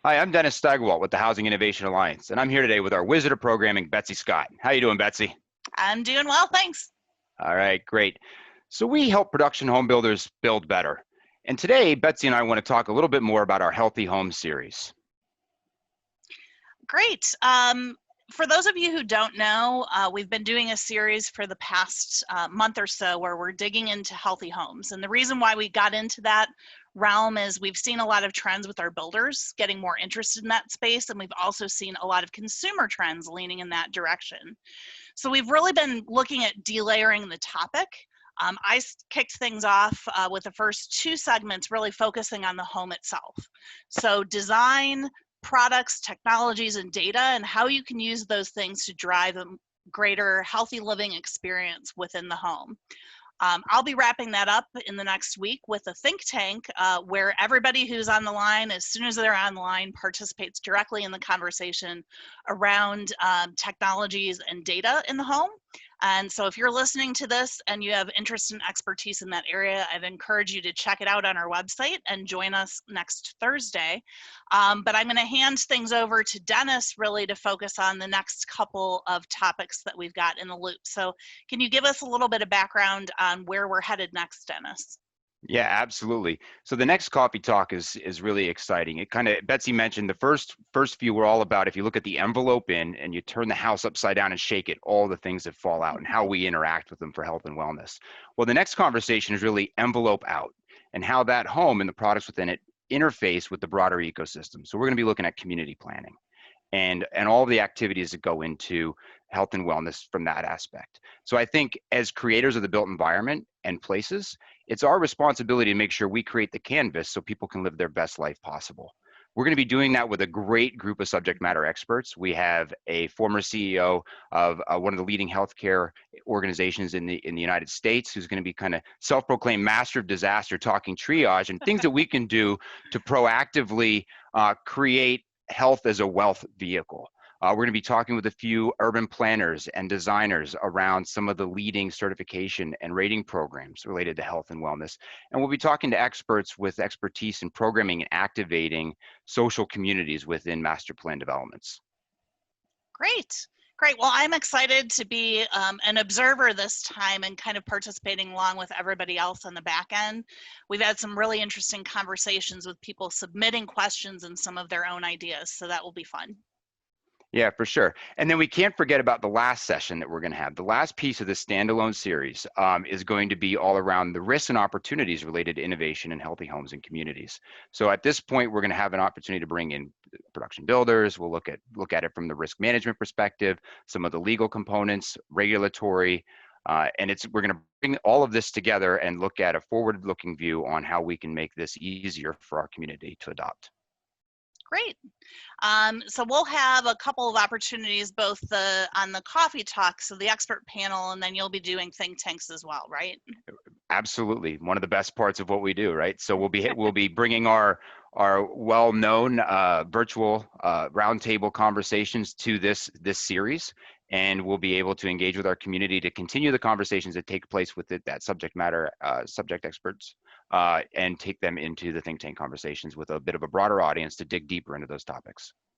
Hi, I'm Dennis Steigerwalt with the Housing Innovation Alliance, and I'm here today with our Wizard of Programming, Betsy Scott. How you doing, Betsy? I'm doing well, thanks. All right, great. So we help production home builders build better. And today, Betsy and I want to talk a little bit more about our Healthy Home series. Great. For those of you who don't know, we've been doing a series for the past month or so where we're digging into healthy homes. And the reason why we got into that realm is we've seen a lot of trends with our builders getting more interested in that space. And we've also seen a lot of consumer trends leaning in that direction. So we've really been looking at delayering the topic. I kicked things off with the first two segments really focusing on the home itself. So design, products, technologies, and data, and how you can use those things to drive a greater healthy living experience within the home. I'll be wrapping that up in the next week with a think tank where everybody who's on the line, as soon as they're on the line, participates directly in the conversation around technologies and data in the home. And so if you're listening to this and you have interest and expertise in that area, I'd encourage you to check it out on our website and join us next Thursday. But I'm going to hand things over to Dennis really to focus on the next couple of topics that we've got in the loop. So can you give us a little bit of background on where we're headed next, Dennis? Yeah, absolutely. So the next coffee talk is really exciting. It kind of Betsy mentioned the first few were all about if you look at the envelope in and you turn the house upside down and shake it, all the things that fall out and how we interact with them for health and wellness. Well, the next conversation is really envelope out and how that home and the products within it interface with the broader ecosystem. So we're going to be looking at community planning and all the activities that go into health and wellness from that aspect. So I think as creators of the built environment and places, it's our responsibility to make sure we create the canvas so people can live their best life possible. We're going to be doing that with a great group of subject matter experts. We have a former CEO of one of the leading healthcare organizations in the United States, who's going to be kind of self-proclaimed master of disaster, talking triage and things that we can do to proactively create health as a wealth vehicle. We're going to be talking with a few urban planners and designers around some of the leading certification and rating programs related to health and wellness. And we'll be talking to experts with expertise in programming and activating social communities within master plan developments. Great. Great. Well, I'm excited to be an observer this time and kind of participating along with everybody else on the back end. We've had some really interesting conversations with people submitting questions and some of their own ideas, so that will be fun. Yeah, for sure. And then we can't forget about the last session that we're going to have. The last piece of this standalone series is going to be all around the risks and opportunities related to innovation in healthy homes and communities. So at this point, we're going to have an opportunity to bring in production builders. We'll look at it from the risk management perspective, some of the legal components, regulatory, and we're going to bring all of this together and look at a forward-looking view on how we can make this easier for our community to adopt. Great. So we'll have a couple of opportunities, both on the coffee talk, so the expert panel, and then you'll be doing think tanks as well, right? Absolutely, one of the best parts of what we do, right? So we'll be bringing our well-known virtual roundtable conversations to this series, and we'll be able to engage with our community to continue the conversations that take place with that subject matter subject experts and take them into the think tank conversations with a bit of a broader audience to dig deeper into those topics.